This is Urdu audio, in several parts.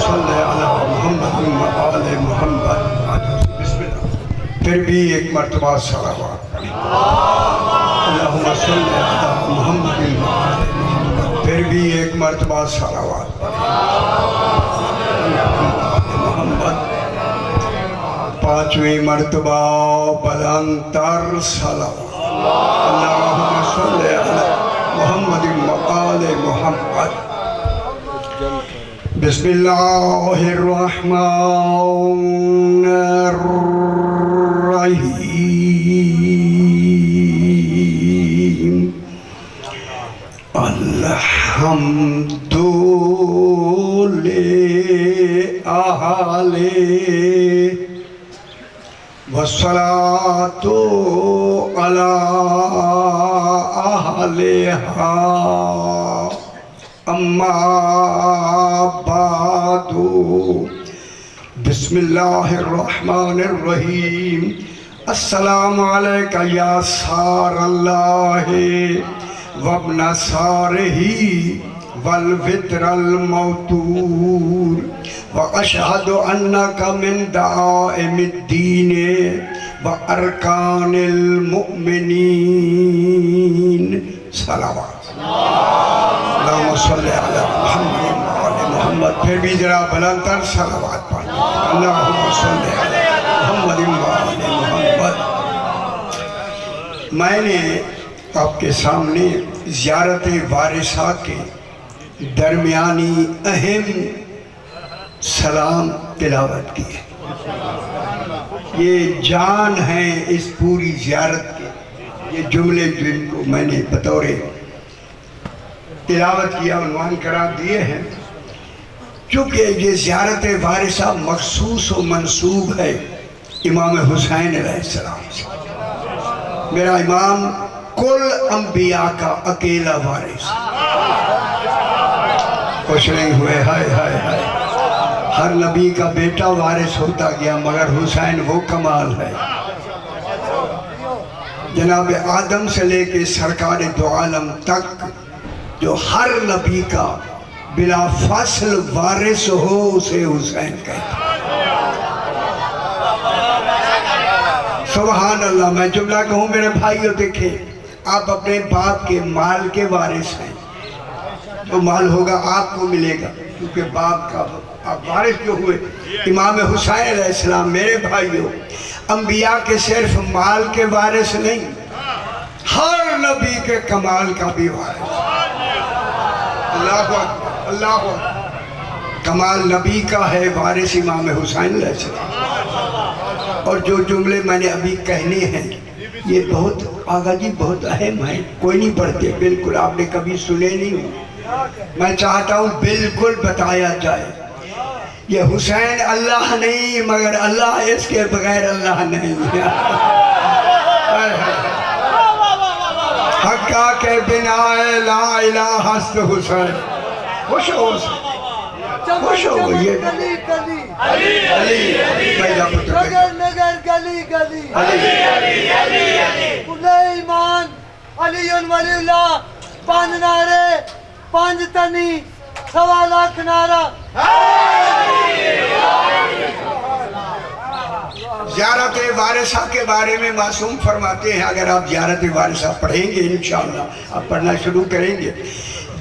صلی علی محمد وآل محمد. بسم اللہ. پھر بھی ایک مرتبہ صلوات پڑھیں. اللہم صلی علی محمد وآل محمد. پھر بھی ایک مرتبہ صلوات پڑھیں. محمد. پانچویں مرتبہ بلند تر صلوات. اللہم صلی علی محمد وآل محمد. بسم اللہ الرحمن الرحیم. الحمد للہ والصلاة علی اہلہا اما بعد. بسم اللہ الرحمن الرحیم. السلام علیکہ یا سار اللہ وابن سارہ والوتر الموتور واشہد انک من دعائم الدین وارکان المؤمنین. صلوات. اللہم صلی علی محمد وآل محمد. پھر بھی ذرا بلند تر صلوات پڑھیں. اللہم صلی علی محمد وآل محمد. میں نے آپ کے سامنے زیارت وارثہ کے درمیانی اہم سلام تلاوت کی ہے. یہ جان ہیں اس پوری زیارت کے یہ جملے جن کو میں نے بطور تلاوت کیا عنوان قرار دیے ہیں. چونکہ یہ زیارت وارثہ مخصوص و منسوب ہے امام حسین علیہ السلام سے. میرا امام کل انبیاء کا اکیلا وارث. خوش نہیں ہوئے. ہائے ہائے ہائے. ہر نبی کا بیٹا وارث ہوتا گیا مگر حسین وہ کمال ہے. جناب آدم سے لے کے سرکار دو عالم تک جو ہر نبی کا بلا فاصل وارث ہو اسے حسین کہتے. سبحان اللہ. میں جملہ کہوں میرے بھائیو دیکھیں آپ اپنے باپ کے مال کے وارث ہیں. جو مال ہوگا آپ کو ملے گا کیونکہ باپ کا آپ وارث جو ہوئے. امام حسین علیہ السلام میرے بھائیو انبیاء کے صرف مال کے وارث نہیں ہر نبی کے کمال کا بھی وارث. اللہ اکبر. اللہ اکبر. کمال نبی کا ہے وارث امام حسین علیہ السلام. اور جو جملے میں نے ابھی کہنے ہیں یہ بہت آغا جی بہت اہم ہیں. کوئی نہیں پڑھتے بالکل آپ نے کبھی سنے نہیں ہوں. میں چاہتا ہوں بالکل بتایا جائے. یہ حسین اللہ نہیں مگر اللہ اس کے بغیر اللہ نہیں. حقا کے بنا لا الہ است حسین. خوش ہو خوش ہو. یہ گلی گلی علی پہلا پتر نگر نگر گلی گلی علی ایمان علی ولی اللہ. 5 نعرے 5 تنی 1.25 لاکھ نعرہ. زیارت وارثہ کے بارے میں معصوم فرماتے ہیں اگر آپ زیارت وارثہ پڑھیں گے انشاءاللہ آپ پڑھنا شروع کریں گے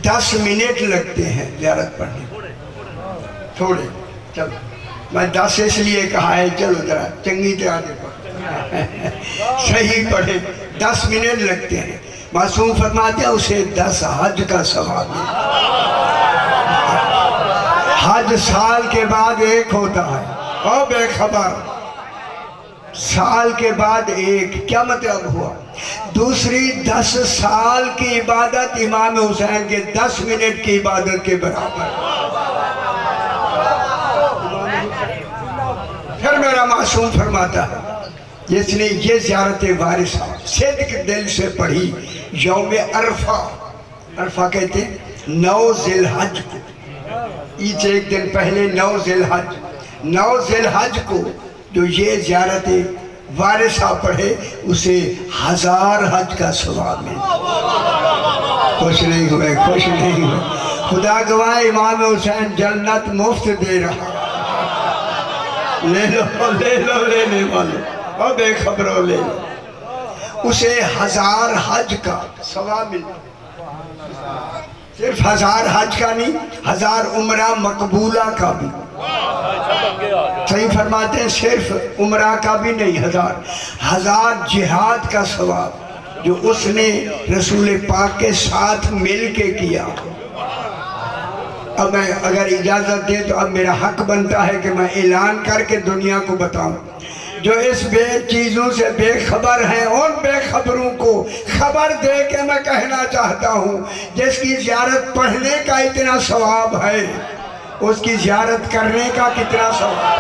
10 منٹ لگتے ہیں زیارت پڑھنے تھوڑے. چلو میں 10 اس لیے کہا ہے چلو ذرا چنگی طرح دیکھو صحیح پڑھیں. 10 منٹ لگتے ہیں. معصوم فرماتے ہیں اسے 10 حج کا ثواب ہے. حج سال کے بعد ایک ہوتا ہے. او بے خبر سال کے بعد ایک کیا مطلب ہوا؟ دوسری 10 سال کی عبادت امام حسین کے 10 منٹ کی عبادت کے برابر. پھر میرا معصوم فرماتا ہے جس نے یہ زیارت وارثہ صدق دل سے پڑھی یوم عرفہ. عرفہ کہتے ہیں 9 ذی الحج کو. عید سے ایک دن پہلے 9 ذی الحج. 9 ذی الحج کو جو یہ زیارت وارثہ پڑھے اسے 1000 حج کا ثواب ملے. خوش نہیں ہوئے خوش نہیں ہوئے. خدا گواہ امام حسین جنت مفت دے رہا، لے لو لے لو لینے والے، اور بے خبروں لے لو، اسے 1000 حج کا ثواب ملا، صرف 1000 حج کا نہیں، 1000 عمرہ مقبولہ کا بھی، صحیح فرماتے ہیں، صرف عمرہ کا بھی نہیں، 1000 جہاد کا ثواب جو اس نے رسول پاک کے ساتھ مل کے کیا۔ اب میں اگر اجازت دے تو اب میرا حق بنتا ہے کہ میں اعلان کر کے دنیا کو بتاؤں، جو اس بے چیزوں سے بے خبر ہیں، ان بے خبروں کو خبر دے کے میں کہنا چاہتا ہوں، جس کی زیارت پڑھنے کا اتنا ثواب ہے، اس کی زیارت کرنے کا کتنا ثواب ہے۔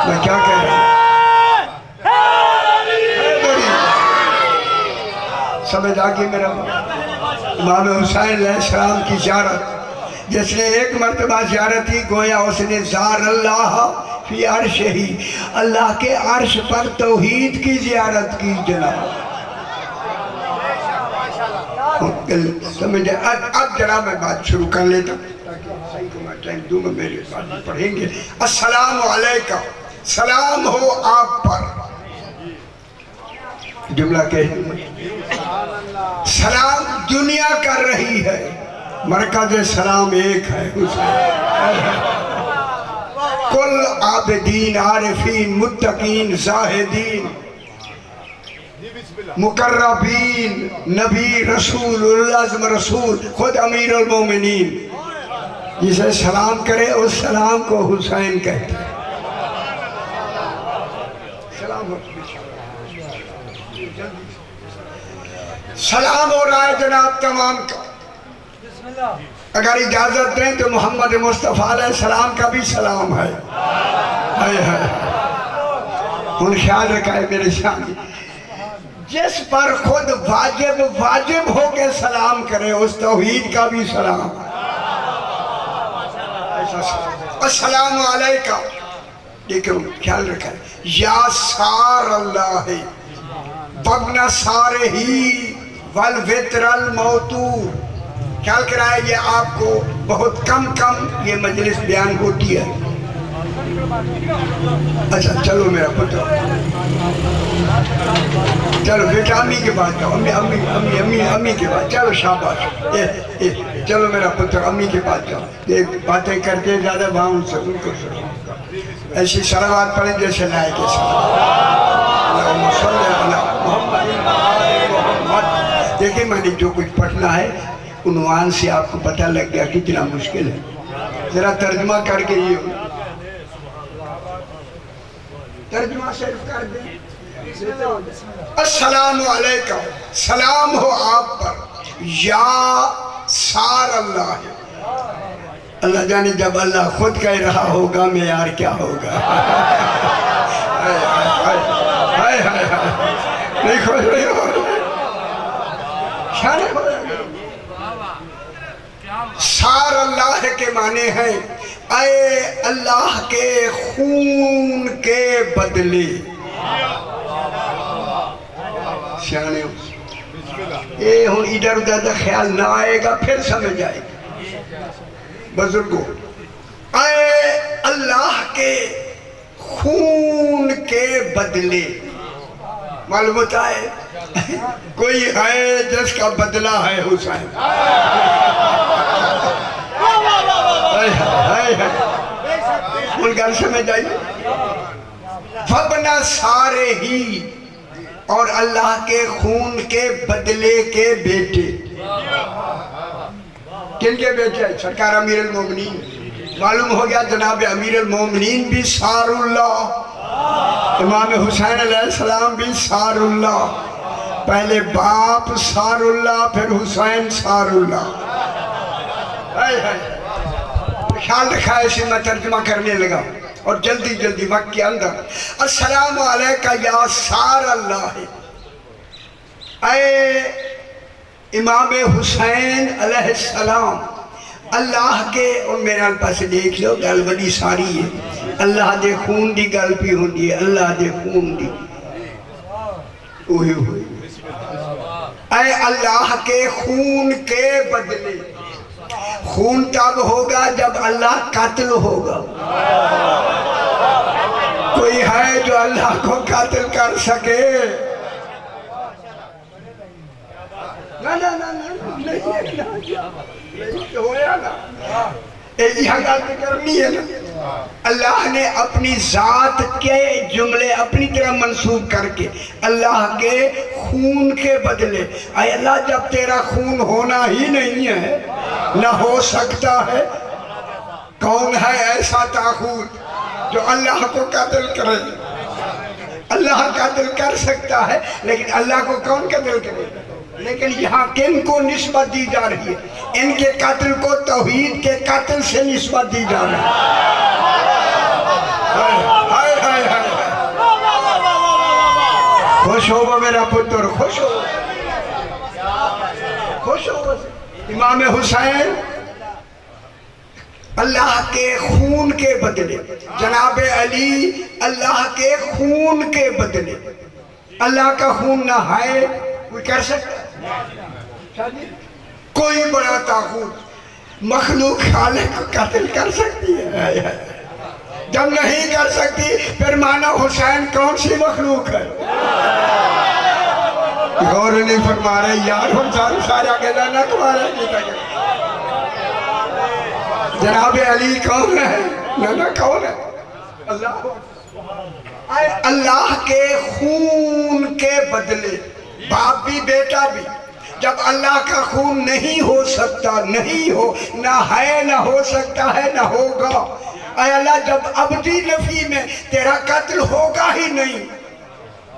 میں کیا کہہ رہا ہوں؟ سمجھ آگئی میرا امام حسین علیہ السلام کی زیارت، جس نے ایک مرتبہ زیارت کی، گویا اس نے زار اللہ فی عرشہ، اللہ کے عرش پر توحید کی زیارت کی جناب۔ سمجھے؟ اب جناب میں بات شروع کر لیتا ہوں تاکہ صحیح کو میں ٹائم دوں گا، میرے بات پڑھیں گے۔ السلام علیکم، سلام ہو آپ پر، جملہ کہہ دوں، سلام دنیا کر رہی ہے، مرکز سلام ایک ہے، کل عابدین عارفین متقین زاہدین مقربین نبی رسول العظم رسول خود امیر المومنین جسے سلام کرے اس سلام کو حسین کہتے ہیں۔ سلام ہو رہا ہے جناب تمام کا، اگر اجازت دیں تو محمد مصطفیٰ علیہ السلام کا بھی سلام ہے۔ ان خیال رکھا ہے میرے سامنے، جس پر خود واجب ہو کے سلام کرے اس توحید کا بھی سلام۔ السلام علیکم، لیکن خیال رکھا ہے، یا سار اللہ ببن سارے ہی والوتر الموتور، خیال کرائے یہ آپ کو بہت کم یہ مجلس بیان ہوتی ہے۔ اچھا چلو میرا پتر، چلو بیٹا امی کے بعد جاؤ، امی کے بعد، چلو شاباش، چلو میرا پتر امی کے بعد جاؤ، ایک باتیں کرتے زیادہ باؤں سے ان کو سنو، ایسی صلوات پڑھیں جیسے لائے کے اللہم صلی علی محمد محمد۔ دیکھیں میں نے جو کچھ پڑھنا ہے عنوان سے آپ کو پتہ لگ گیا کتنا مشکل ہے، ذرا ترجمہ کر کے یہ ترجمہ صرف کر دیں۔ السلام علیکم، سلام ہو آپ پر، یا سار اللہ، اللہ جانے جب اللہ خود کہہ رہا ہوگا معیار کیا ہوگا۔ نہیں خوش رہی ہو سار اللہ کے معنی ہیں اے اللہ کے خون کے بدلے، سیانے اے ہون ادھر ادھر دا خیال نہ آئے گا، پھر سمجھ آئے گا بزرگوں، اے اللہ کے خون کے بدلے، معلوم ہوتا ہے کوئی ہے جس کا بدلہ ہے حسین، ان گل سمجھ آئیے، فبنا سارے ہی، اور اللہ کے خون کے بدلے کے بیٹے، کن کے بیٹے ہیں؟ سرکار امیر المومنین، معلوم ہو گیا جناب امیر المومنین بھی سار اللہ، امام حسین علیہ السلام بھی سار اللہ، پہلے باپ سار اللہ پھر حسین سار اللہ۔ خیال رکھا ہے، اسی میں ترجمہ کرنے لگا اور جلدی وقت کے اندر۔ السلام علیکہ یا سار اللہ، اے امام حسین علیہ السلام، اللہ کے، اور میرے پاس دیکھ لو گل بڑی ساری ہے، اللہ دے خون دی گل پی ہوندی ہے، اللہ دے خون دی، اوہی ہوئی اے اللہ کے خون کے بدلے. خون تب ہوگا جب اللہ قاتل ہوگا. کوئی ہے جو اللہ کو قاتل کر سکے؟ کرنی ہے نا. اللہ نے اپنی ذات کے جملے اپنی طرح منسوب کر کے اللہ کے خون کے بدلے. اے اللہ جب تیرا خون ہونا ہی نہیں ہے نہ ہو سکتا ہے، کون ہے ایسا طاغوت جو اللہ کو قتل کرے؟ اللہ قتل کر سکتا ہے لیکن اللہ کو کون قتل کرے؟ لیکن یہاں کن کو نسبت دی جا رہی ہے؟ ان کے قتل کو توحید کے قتل سے نسبت دی جا رہی ہے. خوش ہو میرا پتر، خوش ہو، خوش ہو. امام حسین اللہ کے خون کے بدلے، جناب علی اللہ کے خون کے بدلے. اللہ کا خون نہ ہے کوئی کر سکتا ہے؟ کوئی بڑا طاغوت مخلوق خالق کو قتل کر سکتی ہے؟ جب نہیں کر سکتی پھر مانا حسین کون سی مخلوق ہے؟ غور نہیں فرما رہے یار. حسین سارا کے جانا تمہارا جیتا گیا. جناب علی کون ہے؟ نانا کون ہے؟ اللہ کے خون کے بدلے. باپ بھی بیٹا بھی. جب اللہ کا خون نہیں ہو سکتا، نہیں ہو، نہ ہے نہ ہو سکتا ہے نہ ہوگا. اے اللہ جب ابدی نفی میں تیرا قتل ہوگا ہی نہیں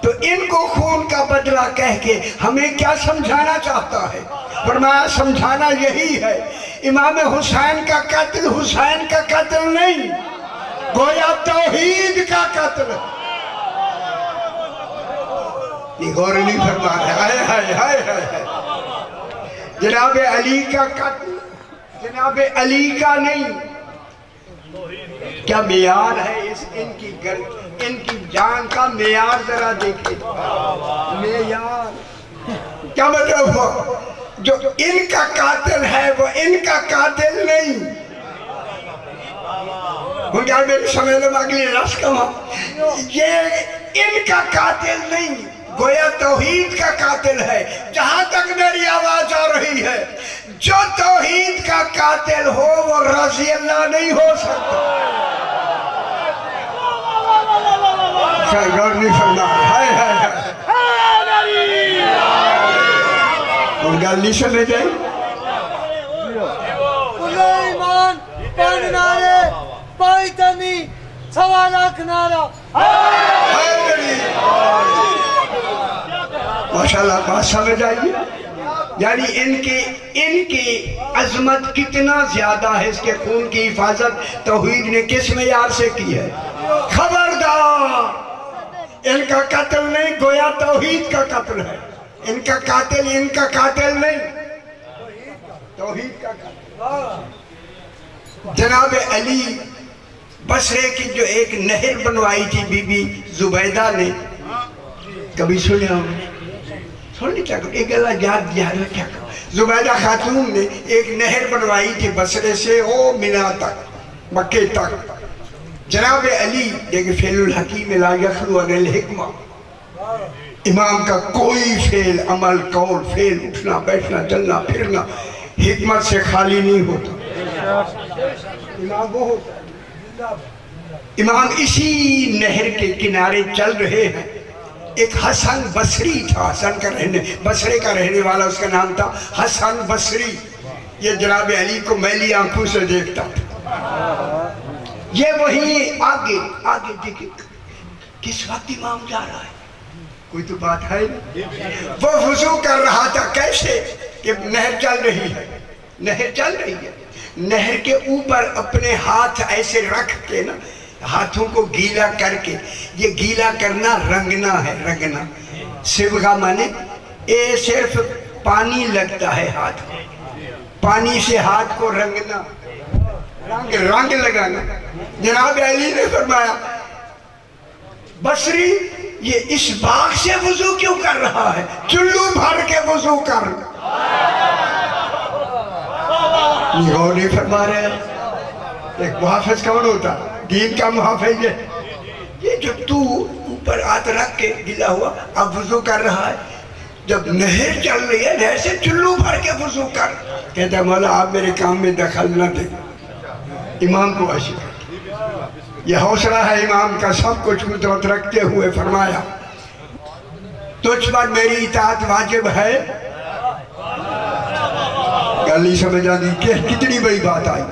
تو ان کو خون کا بدلہ کہہ کے ہمیں کیا سمجھانا چاہتا ہے؟ فرمایا سمجھانا یہی ہے امام حسین کا قتل حسین کا قتل نہیں، گویا توحید کا قتل. یہ غور نہیں فرما رہے. جناب علی کا قتل جناب علی کا نہیں. کیا معیار ہے ان کی جان کا معیار ذرا دیکھیں. معیار کیا مطلب ہو؟ جو ان کا قاتل ہے وہ ان کا قاتل نہیں. مجھے میری سمجھ لو اگلی رس کما، یہ ان کا قاتل نہیں، گویا توحید کا قاتل ہے. جہاں تک میری آواز آ رہی ہے جو توحید کا قاتل ہو وہ رضی اللہ نہیں ہو سکتا. غور نہیں فرما اور گل نہیں سمجھ آئی. ایمان پانچ نعرے پانچ تنی 1.25 لاکھ نعرہ. ماشاءاللہ بات سمجھ آئیے. یعنی ان کی عظمت کتنا زیادہ ہے. اس کے خون کی حفاظت توحید نے کس معیار سے کی ہے؟ خبردار ان کا قتل نہیں، گویا توحید کا قتل ہے. ان کا قاتل ان کا قاتل نہیں، توحید کا قاتل. جناب علی بصرے کی جو ایک نہر بنوائی تھی بی بی زبیدہ نے، کبھی سنے ہو؟ سننی کیا کرو ایک اللہ یاد کیا کرو. زبیدہ خاتون نے ایک نہر بنوائی تھی بصرے سے او منا تک، مکے تک. جناب علی دیکھیں فعل الحکیم لا یخلو عن الحکمہ. امام کا کوئی فعل عمل قول فعل اٹھنا بیٹھنا چلنا پھرنا حکمت سے خالی نہیں ہوتا. امام وہ ہوتا ہے. امام اسی نہر کے کنارے چل رہے ہیں. ایک حسن بصری تھا، بصرے کا رہنے والا، اس کا نام تھا حسن بصری. یہ جناب علی کو میلی آنکھوں سے دیکھتا تھا. یہ وہی آگے دیکھیں کس وقت امام جا رہا ہے، کوئی تو بات ہے نہیں. وہ وضو کر رہا تھا. کیسے کہ نہر چل رہی ہے، نہر چل رہی ہے. نہر کے اوپر اپنے ہاتھ ایسے رکھ کے نا، ہاتھوں کو گیلا کر کے، یہ گیلا کرنا رنگنا ہے. رنگنا سبغہ مانے یہ صرف پانی لگتا ہے ہاتھ کو، پانی سے ہاتھ کو رنگنا، رنگ لگانا. جناب علی نے فرمایا بصری یہ اس باغ سے وضو کیوں کر رہا ہے؟ چلو بھر کے وضو کر. غور نہیں فرما رہے ہیں. ایک محافظ کون ہوتا؟ دین کا محافظ ہے. یہ جو تو اوپر ہاتھ رکھ کے گلا ہوا اب وضو کر رہا ہے، جب نہر چل رہی ہے نہر سے چلو بھر کے وضو کر. کہتا ہے مولا آپ میرے کام میں دخل نہ دیں. امام کو عاشق ہے. یہ حوصلہ ہے امام کا، سب کچھ قدرت رکھتے ہوئے فرمایا تجھ پر میری اطاعت واجب ہے. گل نہیں سمجھ آتی کہ کتنی بڑی بات آئی.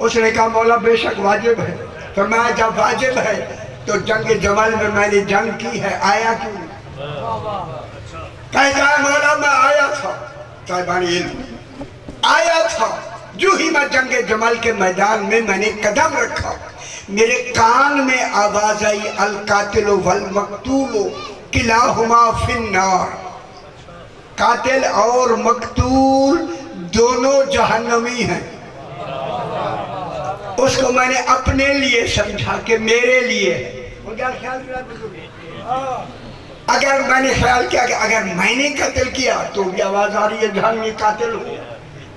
اس نے کہا مولا بے شک واجب ہے. فرمایا جب واجب ہے تو جنگ جمل میں میں نے جنگ کی ہے، آیا کیوں؟ کہتا ہے مولا میں آیا تھا، صاحبان علم آیا تھا، جو ہی میں جنگ جمل کے میدان میں نے قدم رکھا میرے کان میں آواز آئی القاتل والمقتول کلاہما فی النار. قاتل اور مقتول دونوں جہنمی ہیں. اس کو میں نے اپنے لیے سمجھا کہ میرے لیے. اگر میں نے خیال کیا کہ اگر میں نے قتل کیا تو بھی آواز آ رہی ہے جہنمی قاتل ہو،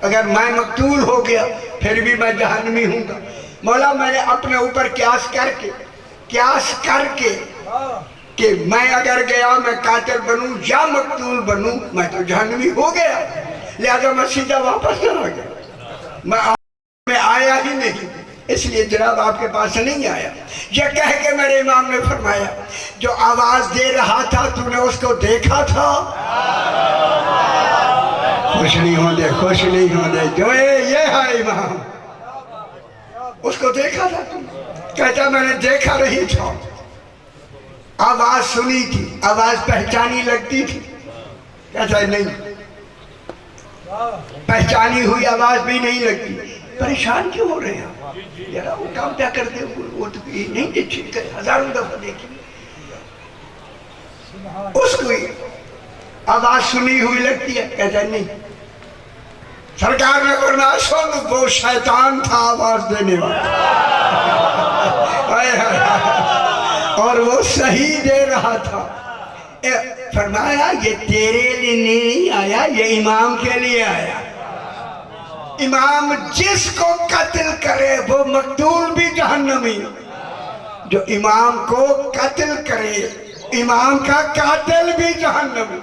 اگر میں مقتول ہو گیا پھر بھی میں جہنمی ہوں گا. مولا میں نے اپنے اوپر قیاس کر کے کہ میں اگر گیا میں قاتل بنوں یا مقتول بنوں میں تو جہنمی ہو گیا، لہذا میں سیدھا واپس نہ آ گیا. میں آیا ہی نہیں، اس لیے جناب آپ کے پاس نہیں آیا. یہ کہہ کے میرے امام نے فرمایا جو آواز دے رہا تھا تو نے اس کو دیکھا تھا؟ خوش نہیں ہوں دے جو یہ ہے امام. اس کو دیکھا تھا تم؟ کہتا میں نے دیکھا رہی تھا، آواز سنی تھی، آواز پہچانی لگتی تھی. کہتا ہے نہیں، پہچانی ہوئی آواز بھی نہیں لگتی. پریشان کیوں ہو رہے ہیں؟ یارا وہ کام کیا کرتے وہ تو نہیں دیکھے، ہزاروں دفعہ دیکھی. اس کو آواز سنی ہوئی لگتی ہے. کہتا ہے نہیں. سرکار نے فرمایا سن وہ شیطان تھا آواز دینے والا اور وہ صحیح دے رہا تھا. فرمایا یہ تیرے لیے نہیں آیا، یہ امام کے لیے آیا. امام جس کو قتل کرے وہ مقتول بھی جہنمی، جو امام کو قتل کرے امام کا قاتل بھی جہنمی.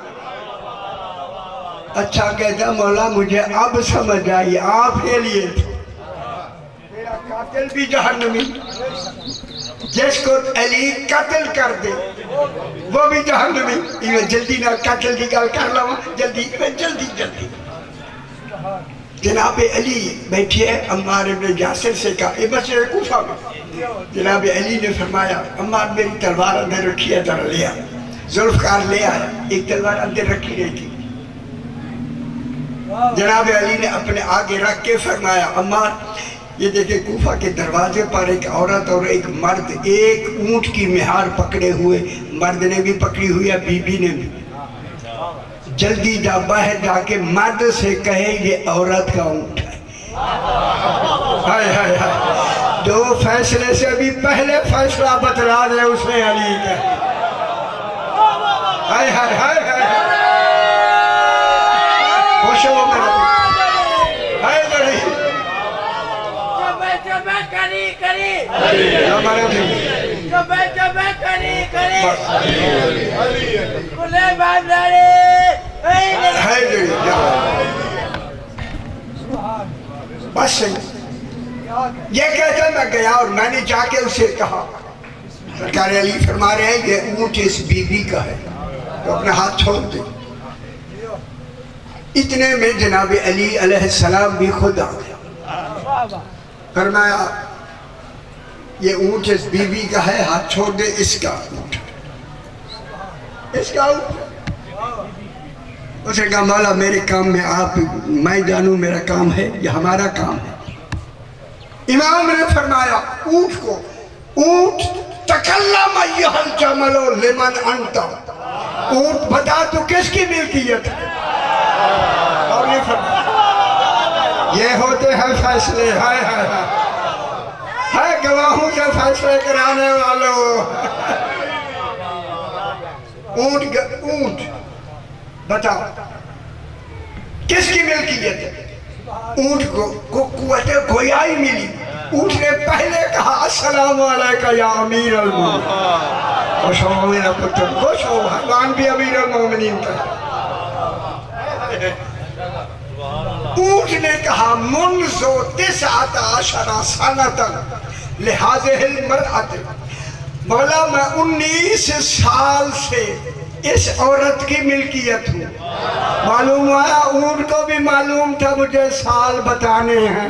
اچھا کہتا مولا مجھے اب سمجھ آئی آپ کے لیے تھا. میرا قاتل بھی جہنمی، جس کو علی قتل کر دے وہ بھی جہنمی. جلدی نہ قتل کی گل کر لوں، جلدی. جناب علی بیٹھے عمار ابن یاسر سے کہا یہ مسجد کوفہ میں. جناب علی نے فرمایا عمار میری تلوار اندر رکھی ہے، ذرا لے آیا. ذوالفقار لے آیا، ایک تلوار اندر رکھی رہی تھی. جناب علی نے اپنے آگے رکھ کے فرمایا عمار یہ دیکھیں کوفہ کے دروازے پر ایک عورت اور ایک مرد ایک اونٹ کی مہار پکڑے ہوئے، مرد نے بھی پکڑی ہوئی ہے بی بی نے بھی. جلدی جا باہر جا کے مرد سے کہے یہ عورت کا اونٹ ہے. ہائے جو فیصلے سے بھی پہلے فیصلہ بتلا دے اس نے علی کا. خوش ہو میرا بس یہ کہتا میں گیا اور میں نے جا کے اسے کہا سرکار علی فرما رہے ہیں یہ اونٹ اس بی بی کا ہے تو اپنے ہاتھ چھوڑ دے. اتنے میں جناب علی علیہ السلام بھی خود آ گیا. فرمایا یہ اونٹ اس بی بی کا ہے، ہاتھ چھوڑ دے. اس کا اونٹ اس نے کہا مولا میرے کام میں آپ میں جانوں میرا کام ہے یہ ہمارا کام ہے. امام نے فرمایا اونٹ کو اونٹ تکلم ایھا الجمل لمن انت، اونٹ بتا تو کس کی ملکیت ہے. اور یہ فرمایا یہ ہوتے ہیں فیصلے. ہے گواہوں سے فیصلے کرانے والوں. اونٹ بتاؤ کس کی ملکیت ہے؟ اونٹ کو قوت گویائی ملی. اونٹ نے پہلے کہا السلام علیکہ یا امیر المومنین. خوش ہو میرا پتر، خوش ہو، حیوان بھی امیر المومنین کا. اونٹ نے کہا منذ 19 سنۃ لہذہ المرأۃ، مولا میں 19 سال سے اس عورت کی ملکیت ہوں. معلوم ہوا اونٹ کو بھی معلوم تھا مجھے سال بتانے ہیں.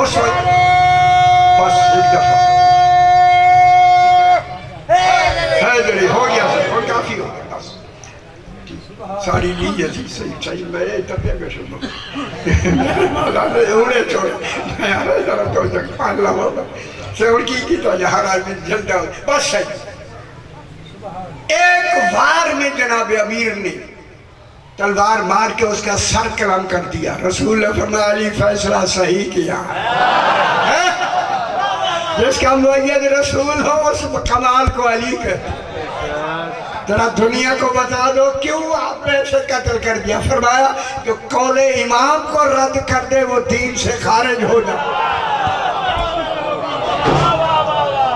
اس وقت بس ایک دفعہ حیدری ہو گیا، اور کافی ہو گیا بس. ساری لیجیے تھی صحیح میں اتنے میں شروع مولا نے انہیں چھوڑے میں آرہا ذرا تو جگ پانگلا ہوگا سے ان کی تو یہاں آدمی جلدہ ہو بس صحیح. ایک وار میں جناب امیر نے تلوار مار کے اس کا سر قلم کر دیا. رسول اللہ فرمایا علی فیصلہ صحیح کیا. جس کا مؤید رسول ہو اس کمال کو علی کہتے. ذرا دنیا کو بتا دو کیوں آپ نے اسے قتل کر دیا. فرمایا جو قول امام کو رد کر دے وہ دین سے خارج ہو جائے.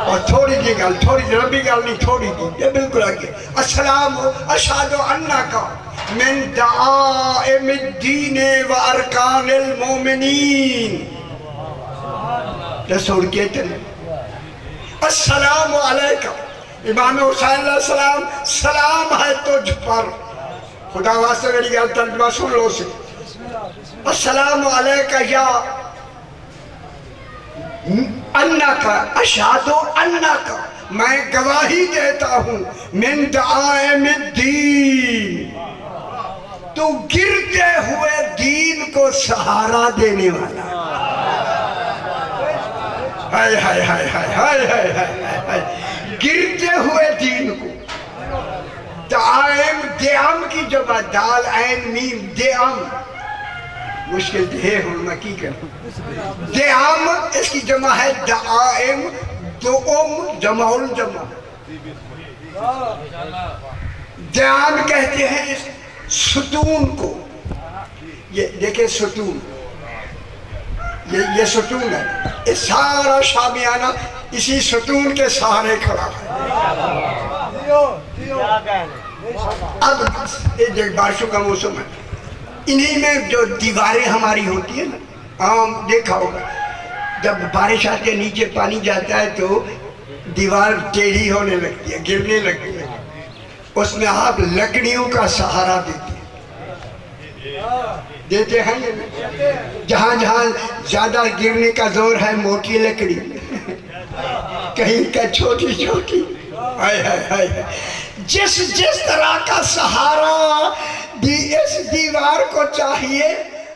اور تھوڑی جی گل، تھوڑی لمبی گل نہیں، تھوڑی جی یہ بالکل آگے. السلام اشہد انکا من دعائم الدین و ارکان المومنین. رسول کہتے ہیں السلام علیکم. امام حسین علیہ السلام سلام ہے تجھ پر. خدا واسطے میری گل ترجمہ سن لو سے. السلام علیکہ یا انکا اشہد انکا، میں گواہی دیتا ہوں من دعائم الدین، تو گرتے ہوئے دین کو سہارا دینے والا. ہائے ہائے ہائے ہائے ہائے ہائے ہائے، گرتے ہوئے دین کو. دعائم دیام کی جمع دال عین میم دیام، مشکل ہے ہوں میں کی کروں. دیام اس کی جمع ہے دعائم، دوم جمع الجمع. دیام کہتے ہیں اس ستون کو. یہ دیکھیں ستون، یہ ستون ہے. اس سارا شامیانہ اسی ستون کے سہارے کھڑا ہے. اب بارشوں کا موسم ہے، انہی میں جو دیواریں ہماری ہوتی ہیں نا، عام دیکھا ہوگا جب بارش آتے نیچے پانی جاتا ہے تو دیوار ٹیڑھی ہونے لگتی ہے، گرنے لگتی ہے. اس میں آپ لکڑیوں کا سہارا دیتے ہیں جہاں جہاں زیادہ گرنے کا زور ہے موٹی لکڑی، کہیں کا چھوٹی چھوٹی. جس طرح کا سہارا اس دیوار کو چاہیے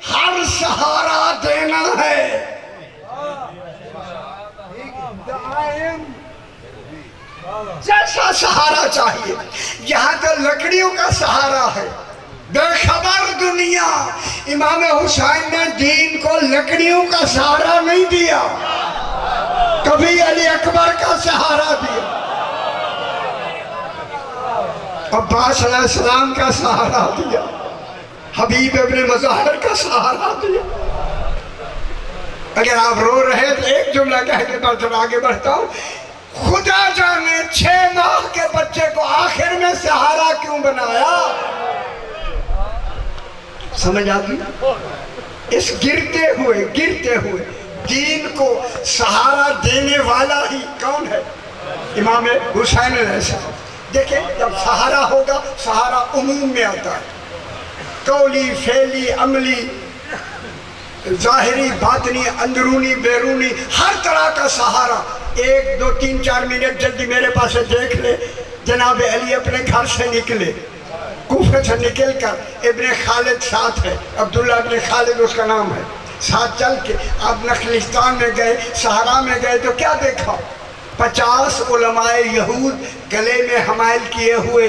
ہر سہارا دینا ہے. جیسا سہارا چاہیے. یہاں تو لکڑیوں کا سہارا ہے. بے خبر دنیا، امام حسین نے دین کو لکڑیوں کا سہارا نہیں دیا، کبھی علی اکبر کا سہارا دیا، عباس علیہ السلام کا سہارا دیا، حبیب ابن مظاہر کا سہارا دیا. اگر آپ رو رہے تو ایک جملہ کہہ کے بعد آگے بڑھتا ہوں. خدا جانے 6 ماہ کے بچے کو آخر میں سہارا کیوں بنایا. سمجھ آتی؟ اس گرتے ہوئے دین کو سہارا دینے والا ہی کون ہے؟ امام حسین علیہ السلام. دیکھیں جب سہارا ہوگا، سہارا عموم میں آتا ہے، قولی، فعلی، عملی، ظاہری، باطنی، اندرونی، بیرونی، ہر طرح کا سہارا. 1 2 3 4 منٹ جلدی میرے پاس دیکھ لے. جناب علی اپنے گھر سے نکلے، کوفہ سے نکل کر ابن خالد ساتھ ہے، عبداللہ ابن خالد اس کا نام ہے، ساتھ چل کے آپ نخلستان میں گئے، صحرا میں گئے تو کیا دیکھا؟ 50 علماء یہود گلے میں حمائل کیے ہوئے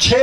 6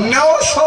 900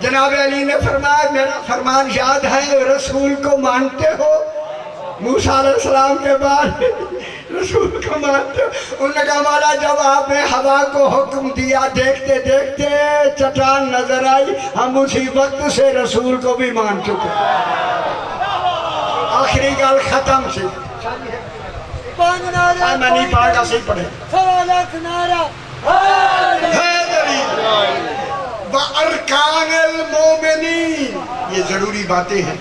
جناب علی نے فرمایا میرا فرمان یاد ہے رسول کو مانتے ہو؟ موسیٰ علیہ السلام کے بعد رسول کو مانتے ہو؟ انہوں نے کہا مولا جب آپ نے ہوا کو حکم دیا دیکھتے دیکھتے چٹان نظر آئی ہم اسی وقت سے رسول کو بھی مان چکے آخری گل ختم سی پانچ نعرے میں نہیں پڑھا گا صحیح پڑھے سوا لاکھ نعرہ حیدری وَأَرْكَانَ الْمُؤْمِنِينَ یہ ضروری باتیں ہیں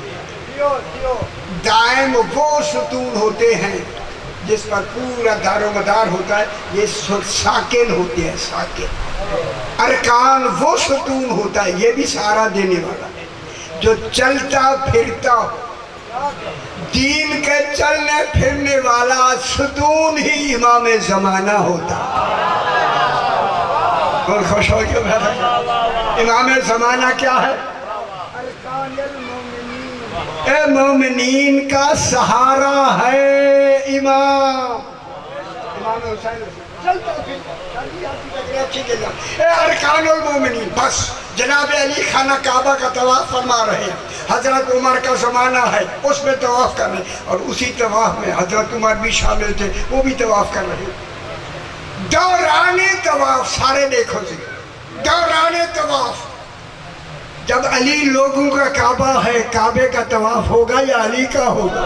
دائم وہ ستون ہوتے ہیں جس پر پورا دار و مدار ہوتا ہے یہ ساکن ہوتے ہیں ساکن ارکان وہ ستون ہوتا ہے یہ بھی سہارا دینے والا ہے جو چلتا پھرتا دین کے چلنے پھرنے والا ستون ہی امام زمانہ ہوتا اور خوش ہو کے بیٹھا امام زمانہ کیا ہے اے مومنین کا سہارا ہے امام حسین اے ارکان المومنین بس جناب علی خانہ کعبہ کا طواف فرما رہے ہیں حضرت عمر کا زمانہ ہے اس میں طواف کر رہے ہیں اور اسی طواف میں حضرت عمر بھی شامل تھے وہ بھی طواف کر رہے ہیں دوران طواف سارے دیکھو جی دوران طواف جب علی لوگوں کا کعبہ ہے کعبے کا طواف ہوگا یا علی کا ہوگا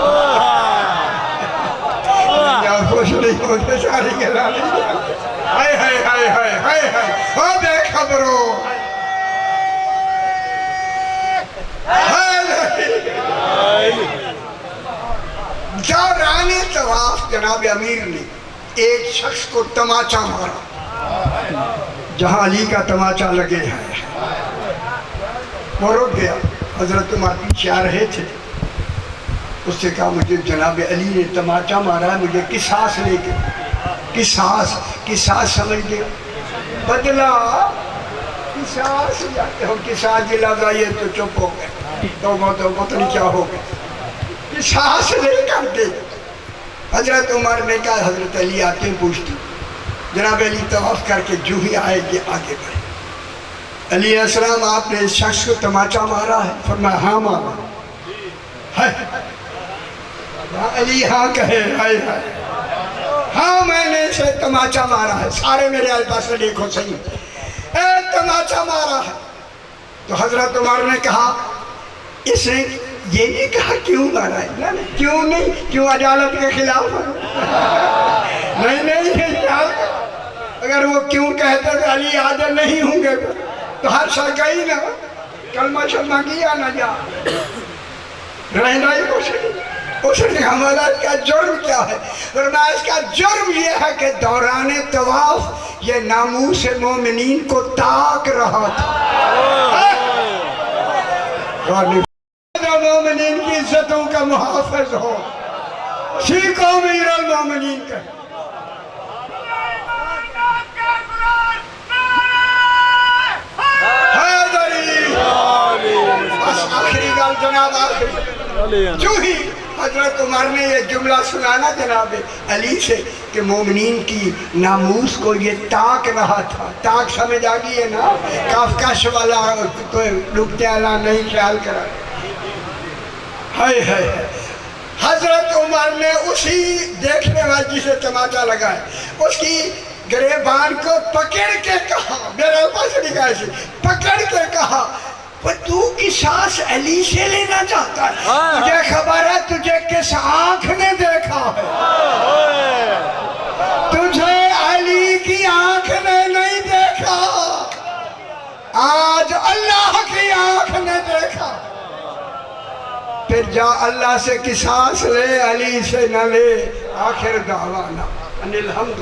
یا خوش نہیں ہوتے ساری گلانی ہائے ہائے ہائے ہائے ہائے ہائے ہو بے خبرو دوران طواف جناب امیر نے ایک شخص کو تماچا مارا جہاں علی کا تماچا لگے ہیں وہ رک گیا حضرت عمر پیچھے آ رہے تھے اس سے کہا مجھے جناب علی نے تماچا مارا ہے مجھے قصاص لے کے قصاص سمجھ گیا بدلا قصاص جاتے ہو قصاص لفظ آئیے تو چپ ہو گئے تو پتہ نہیں کیا ہو گیا قصاص لے کر دے حضرت عمر نے کہا حضرت علی آتے ہیں پوچھتی جناب علی طواف کر کے جو ہی آئے گے آگے بڑھے علی علیہ السلام آپ نے اس شخص کو تماچا مارا ہے فرمایا ہاں مارا ہے علی ہاں کہے ہائے ہائے ہاں میں نے اسے تماچا مارا ہے سارے میرے الفاظ سے دیکھو صحیح اے تماچا مارا ہے تو حضرت عمر نے کہا اس نے یہ نہیں کہا کیوں مارا ہے کیوں نہیں کیوں عدالت کے خلاف نہیں اگر وہ کیوں کہتے تو علی حاضر نہیں ہوں گے تو ہر شاہ گئی نا کلمہ شلمہ کیا نہ جا رہنا ہی کچھ نہیں اس نے ہمارا اس کا جرم کیا ہے فرمایا اس کا جرم یہ ہے کہ دوران طواف یہ ناموس مومنین کو تاک رہا تھا مومنین کی عزتوں کا محافظ ہو سیکھو امیر المومنین کا آخری گال جناب آخری جو ہی حضرت عمر نے یہ جملہ سنانا جناب علی سے کہ مومنین کی ناموس کو یہ تاک رہا تھا تاک سمجھ آگئی ہے نا کافکش والا کوئی رکتے اللہ نہیں خیال کرا ہائے ہائے حضرت عمر نے اسی دیکھنے والی جسے تماچا لگا ہے اس کی گریبان کو پکڑ کے کہا میرے پاس نہیں کہا اسے پکڑ کے کہا تو قصاص علی سے لینا چاہتا ہے مجھے خبر ہے تجھے کس آنکھ نے دیکھا ہے تجھے علی کی آنکھ نے نہیں دیکھا آج اللہ کی آنکھ نے دیکھا پھر جا اللہ سے قصاص لے علی سے نہ لے آخر دعوانا ان الحمد